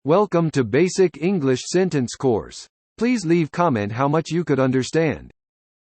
Welcome to Basic English Sentence course. Please leave comment how much you could understand.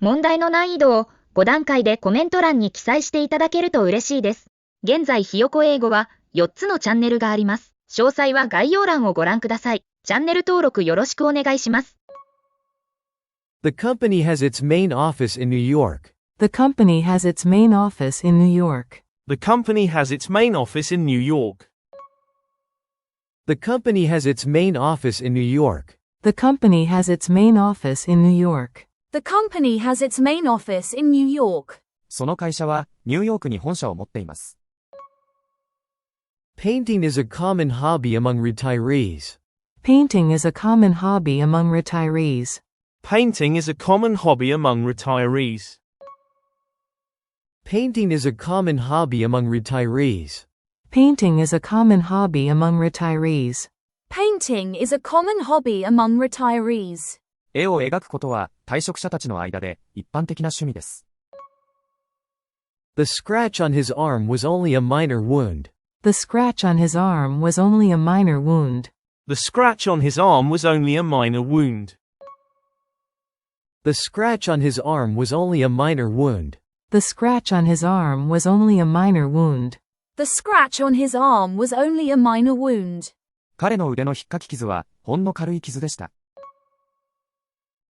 問題の難易度を5段階でコメント欄に記載していただけると嬉しいです。現在ひよこ英語は4つのチャンネルがあります。詳細は概要欄をご覧ください。チャンネル登録よろしくお願いします。The company has its main office in New York. The company has its main office in New York. The company has its main office in New York. The company has its main office in New York. The company has its main office in New York. The company has its main office in New York. その会社はニューヨークに本社を持っています。Painting is a common hobby among retirees. Painting is a common hobby among retirees. Painting is a common hobby among retirees. Painting is a common hobby among retirees. Painting is a common hobby among retirees. Painting is a common hobby among retirees. 絵を描くことは退職者たちの間で一般的な趣味です。The scratch on his arm was only a minor wound. The scratch on his arm was only a minor wound. The scratch on his arm was only a minor wound. The scratch on his arm was only a minor wound. The scratch on his arm was only a minor wound. The scratch on his arm was only a minor wound. 彼の腕の引っかき傷はほんの軽い傷でした。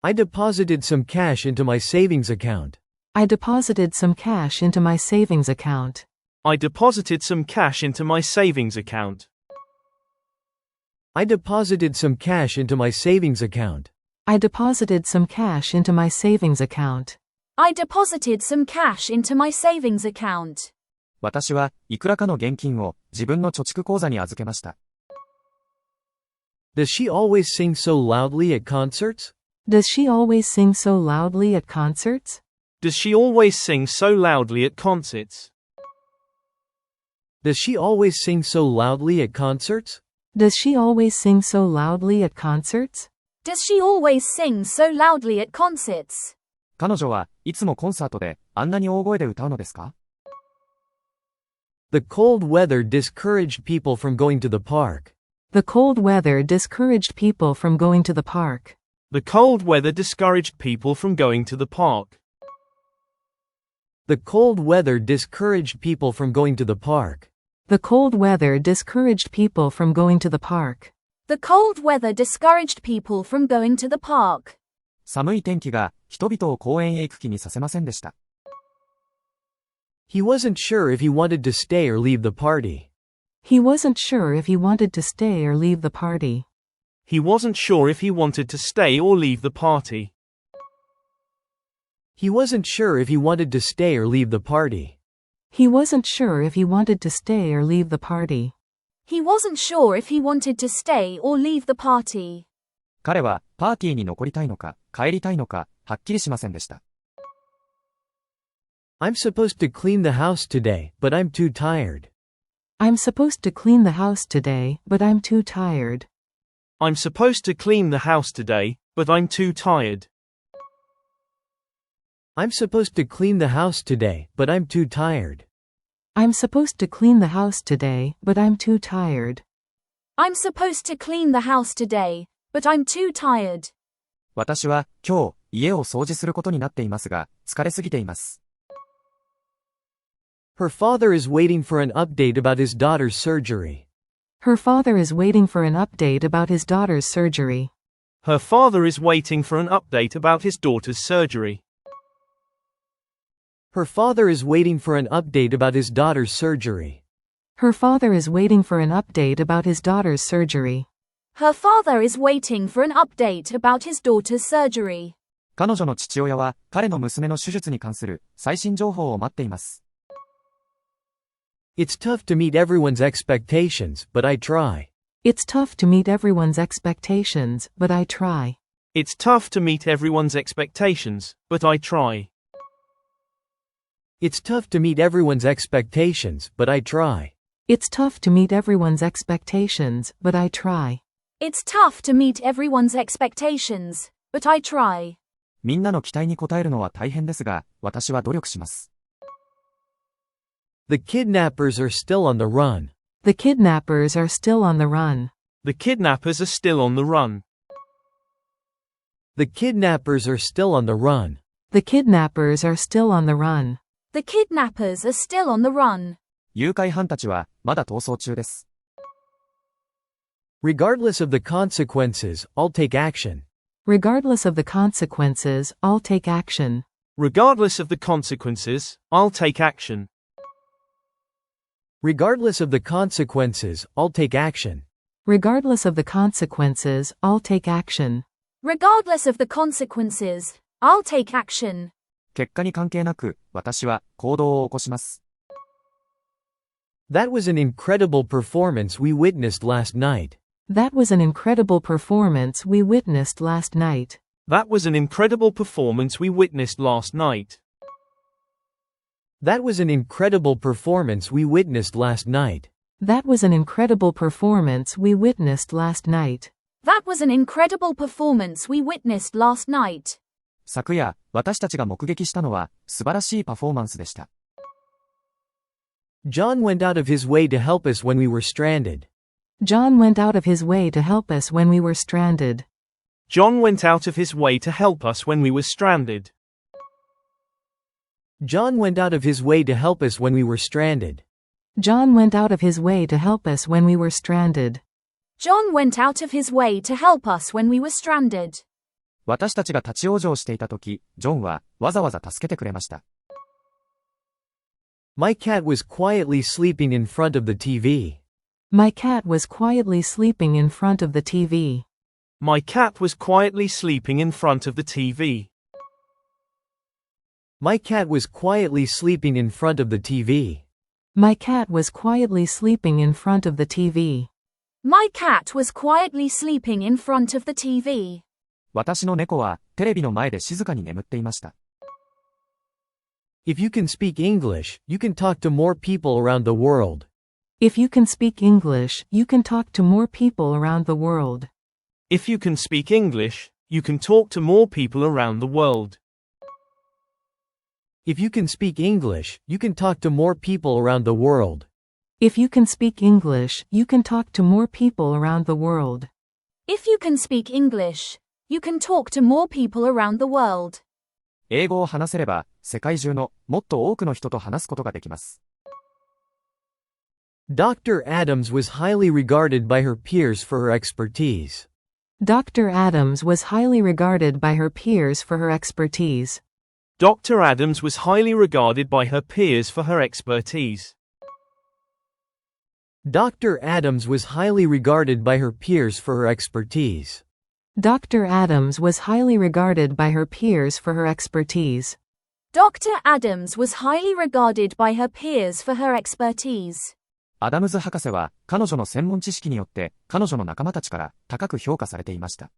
I deposited some cash into my savings account. I deposited some cash into my savings account. I deposited some cash into my savings account. I deposited some cash into my savings account. I deposited some cash into my savings account. I deposited some cash into my savings account. 私はいくらかの現金を自分の貯蓄口座に預けました。Does she always sing so loudly at concerts? Does she always sing so loudly at concerts? Does she always sing so loudly at concerts? Does she always sing so loudly at concerts? Does she always sing so loudly at concerts? Does she always sing so loudly at concerts? 彼女はいつもコンサートであんなに大声で歌うのですか？ The cold weather discouraged people from going to the park. The cold weather discouraged people from going to the park. The cold weather discouraged people from going to the park. The cold weather discouraged people from going to the park. The cold weather discouraged people from going to the park. The cold weather discouraged people from going to the park. 寒い天気が人々を公園へ行く気にさせませんでした。He wasn't sure if he wanted to stay or leave the party. He wasn't sure if he wanted to stay or leave the party. He wasn't sure if he wanted to stay or leave the party. He wasn't sure if he wanted to stay or leave the party. He wasn't sure if he wanted to stay or leave the party. He wasn't sure if he wanted to stay or leave the party. 彼はパーティーに残りたいのか帰りたいのかはっきりしませんでした。I'm supposed to clean the house today, but I'm too tired. I'm supposed to clean the house today, but I'm too tired. I'm supposed to clean the house today, but I'm too tired. I'm supposed to clean the house today, but I'm too tired. I'm supposed to clean the house today, but I'm too tired. I'm supposed to clean the house today, but I'm too tired. 私は今日家を掃除することになっていますが、疲れすぎています。Her father is waiting for an update about his daughter's surgery. Her father is waiting for an update about his daughter's surgery. Her father is waiting for an update about his daughter's surgery. Her father is waiting for an update about his daughter's surgery. Her father is waiting for an update about his daughter's surgery. Her father is waiting for an update about his daughter's surgery. 彼女の父親は彼の娘の手術に関する最新情報を待っています。It's tough to meet everyone's expectations, but I try. It's tough to meet everyone's expectations, but I try. It's tough to meet everyone's expectations, but I try. It's tough to meet everyone's expectations, but I try. It's tough to meet everyone's expectations, but I try. It's tough to meet everyone's expectations, but I try. みんなの期待に応えるのは大変ですが、私は努力します。The kidnappers are still on the run. The kidnappers are still on the run. The kidnappers are still on the run. The kidnappers are still on the run. The kidnappers are still on the run. The kidnappers are still on the run. 誘拐犯たちはまだ逃走中です。Regardless of the consequences, I'll take action. Regardless of the consequences, I'll take action. Regardless of the consequences, I'll take action. Regardless of the consequences, I'll take action. Regardless of the consequences, I'll take action. Regardless of the consequences, I'll take action. 結果に関係なく、私は行動を起こします。That was an incredible performance we witnessed last night. That was an incredible performance we witnessed last night. That was an incredible performance we witnessed last night. That was an incredible performance we witnessed last night. That was an incredible performance we witnessed last night. That was an incredible performance we witnessed last night. 昨夜、私たちが目撃したのは素晴らしいパフォーマンスでした。John went out of his way to help us when we were stranded. John went out of his way to help us when we were stranded. John went out of his way to help us when we were stranded. John went out of his way to help us when we were stranded. John went out of his way to help us when we were stranded. John went out of his way to help us when we were stranded. 私たちが立ち往生していたとき、ジョンはわざわざ助けてくれました。My cat was quietly sleeping in front of the TV. My cat was quietly sleeping in front of the TV. My cat was quietly sleeping in front of the TV. My cat was quietly sleeping in front of the TV. My cat was quietly sleeping in front of the TV. My cat was quietly sleeping in front of the TV. 私の猫はテレビの前で静かに眠っていました。If you can speak English, you can talk to more people around the world. If you can speak English, you can talk to more people around the world. If you can speak English, you can talk to more people around the world. If you can speak English, you can talk to more people around the world. If you can speak English, you can talk to more people around the world. If you can speak English, you can talk to more people around the world. 英語を話せれば、世界中のもっと多くの人と話すことができます。Dr. Adams was highly regarded by her peers for her expertise. Dr. Adams was highly regarded by her peers for her expertise. Dr. Adams was highly regarded by her peers for her expertise. Dr. Adams was highly regarded by her peers for her expertise. Dr. Adams was highly regarded by her peers for her expertise. Dr. Adams was highly regarded by her peers for her expertise. アダムズ博士は彼女の専門知識によって彼女の仲間たちから高く評価されていました。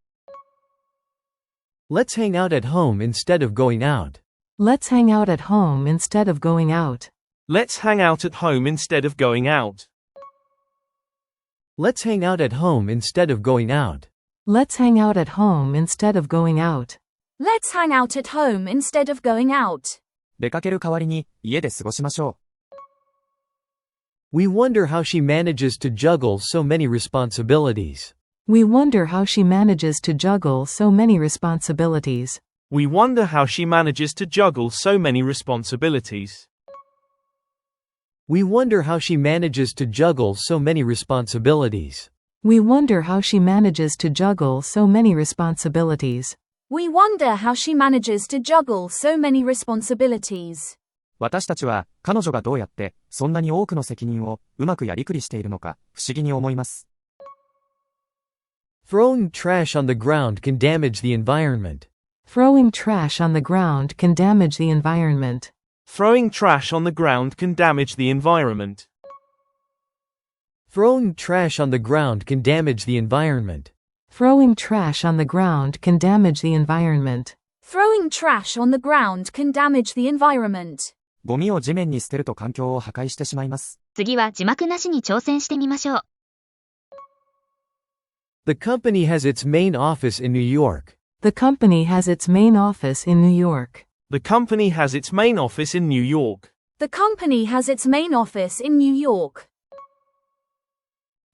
Let's hang out at home instead of going out. Let's hang out at home instead of going out. Let's hang out at home instead of going out. Let's hang out at home instead of going out. Let's hang out at home instead of going out. Let's hang out at home instead of going out. 出かける代わりに家で過ごしましょう。We wonder how she manages to juggle so many responsibilities. We wonder how she manages to juggle so many responsibilities. We wonder how she manages to juggle so many responsibilities. We wonder how she manages to juggle so many responsibilities. We wonder how she manages to juggle so many responsibilities. We wonder how she manages to juggle so many responsibilities. 私たちは彼女がどうやってそんなに多くの責任をうまくやりくりしているのか不思議に思います。Throwing trash on the ground can damage the environment. Throwing trash on the ground can damage the environment. Throwing trash on the ground can damage the environment. Throwing trash on the ground can damage the environment. Throwing trash on the ground can damage the environment. Throwing trash on the ground can damage the environment. ゴミを地面に捨てると環境を破壊してしまいます。次は字幕なしに挑戦してみましょう。The company has its main office in New York. The company has its main office in New York. The company has its main office in New York. The company has its main office in New York.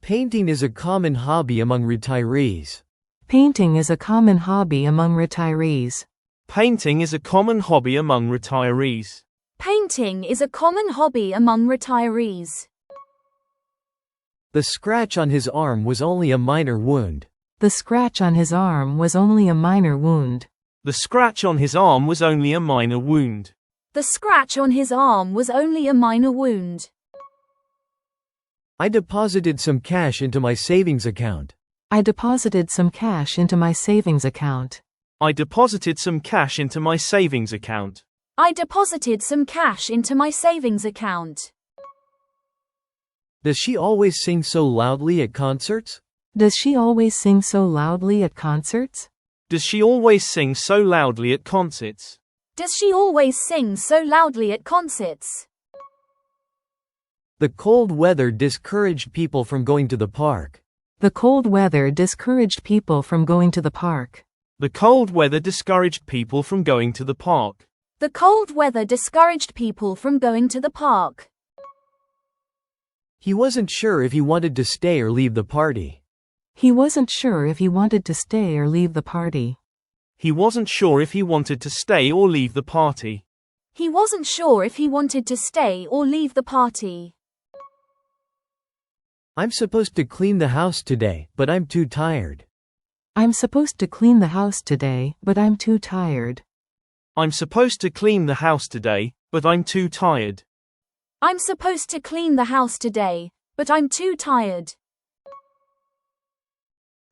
Painting is a common hobby among retirees. Painting is a common hobby among retirees. Painting is a common hobby among retirees. Painting is a common hobby among retirees. The scratch on his arm was only a minor wound. The scratch on his arm was only a minor wound. The scratch on his arm was only a minor wound. The scratch on his arm was only a minor wound. I deposited some cash into my savings account. I deposited some cash into my savings account. I deposited some cash into my savings account. I deposited some cash into my savings account. Does she always sing so loudly at concerts? Does she always sing so loudly at concerts? Does she always sing so loudly at concerts? Does she always sing so loudly at concerts? The cold weather discouraged people from going to the park. The cold weather discouraged people from going to the park. The cold weather discouraged people from going to the park. The cold weather discouraged people from going to the park. He wasn't sure if he wanted to stay or leave the party. He wasn't sure if he wanted to stay or leave the party. He wasn't sure if he wanted to stay or leave the party. He wasn't sure if he wanted to stay or leave the party. I'm supposed to clean the house today, but I'm too tired. I'm supposed to clean the house today, but I'm too tired. I'm supposed to clean the house today, but I'm too tired. I'm supposed to clean the house today, but I'm too tired.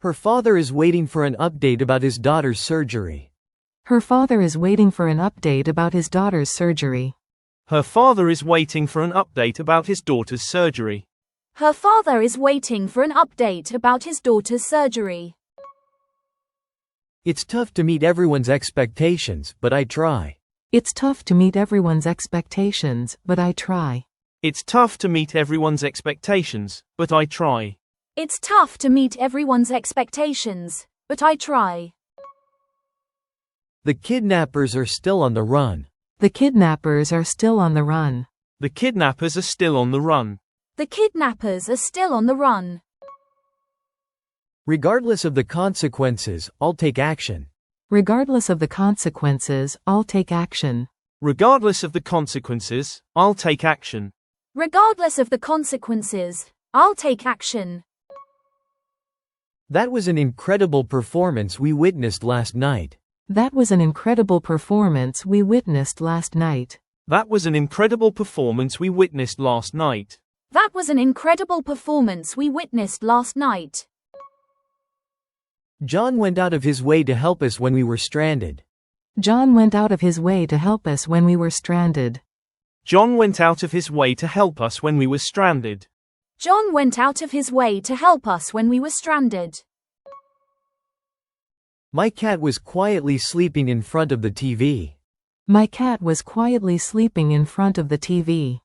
Her father is waiting for an update about his daughter's surgery. Her father is waiting for an update about his daughter's surgery. Her father is waiting for an update about his daughter's surgery. Her father is waiting for an update about his daughter's surgery. It's tough to meet everyone's expectations, but I try. It's tough to meet everyone's expectations, but I try. It's tough to meet everyone's expectations, but I try. It's tough to meet everyone's expectations, but I try. The kidnappers are still on the run. The kidnappers are still on the run. The kidnappers are still on the run. The kidnappers are still on the run. Regardless of the consequences, I'll take action. Regardless of the consequences, I'll take action. Regardless of the consequences, I'll take action. Regardless of the consequences, I'll take action. That was an incredible performance we witnessed last night. That was an incredible performance we witnessed last night. That was an incredible performance we witnessed last night. That was an incredible performance we witnessed last night. John went out of his way to help us when we were stranded. John went out of his way to help us when we were stranded. John went out of his way to help us when we were stranded. John went out of his way to help us when we were stranded. My cat was quietly sleeping in front of the TV. My cat was quietly sleeping in front of the TV.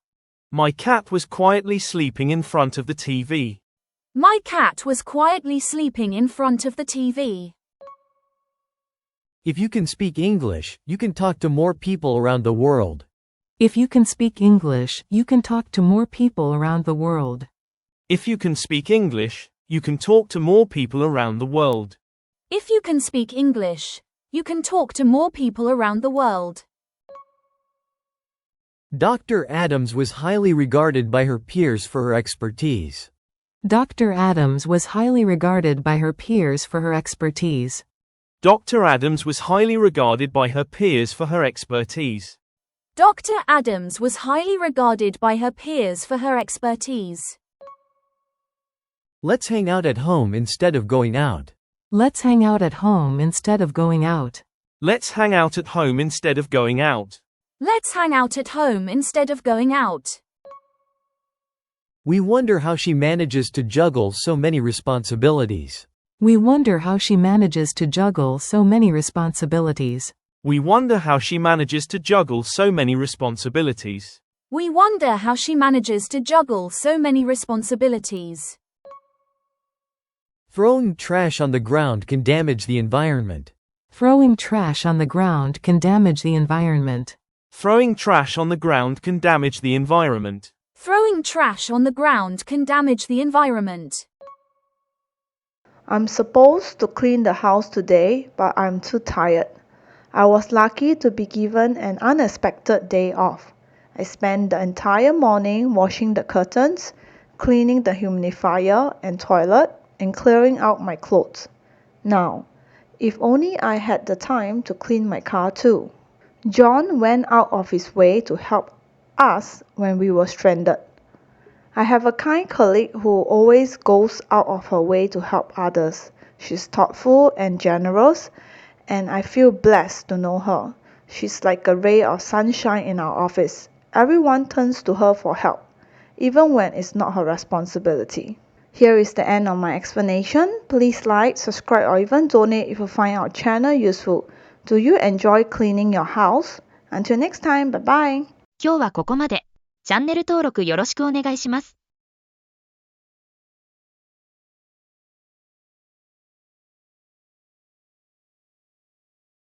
My cat was quietly sleeping in front of the TV. My cat was quietly sleeping in front of the TV. If you can speak English, you can talk to more people around the world. If you can speak English, you can talk to more people around the world. If you can speak English, you can talk to more people around the world. If you can speak English, you can talk to more people around the world. Dr. Adams was highly regarded by her peers for her expertise. Dr. Adams was highly regarded by her peers for her expertise. Dr. Adams was highly regarded by her peers for her expertise. Dr. Adams was highly regarded by her peers for her expertise. Let's hang out at home instead of going out. Let's hang out at home instead of going out. Let's hang out at home instead of going out. Let's hang out at home instead of going out. We wonder how she manages to juggle so many responsibilities. We wonder how she manages to juggle so many responsibilities. We wonder how she manages to juggle so many responsibilities. We wonder how she manages to juggle so many responsibilities. Throwing trash on the ground can damage the environment. Throwing trash on the ground can damage the environment. Throwing trash on the ground can damage the environment. Throwing trash on the ground can damage the environment. I'm supposed to clean the house today, but I'm too tired. I was lucky to be given an unexpected day off. I spent the entire morning washing the curtains, cleaning the humidifier and toilet, and clearing out my clothes. Now, if only I had the time to clean my car too. John went out of his way to help us when we were stranded. I have a kind colleague who always goes out of her way to help others. She's thoughtful and generous, and I feel blessed to know her. She's like a ray of sunshine in our office. Everyone turns to her for help, even when it's not her responsibility. Here is the end of my explanation. Please like, subscribe, or even donate if you find our channel useful. Do you enjoy cleaning your house? Until next time, bye bye. 今日はここまで。チャンネル登録よろしくお願いします。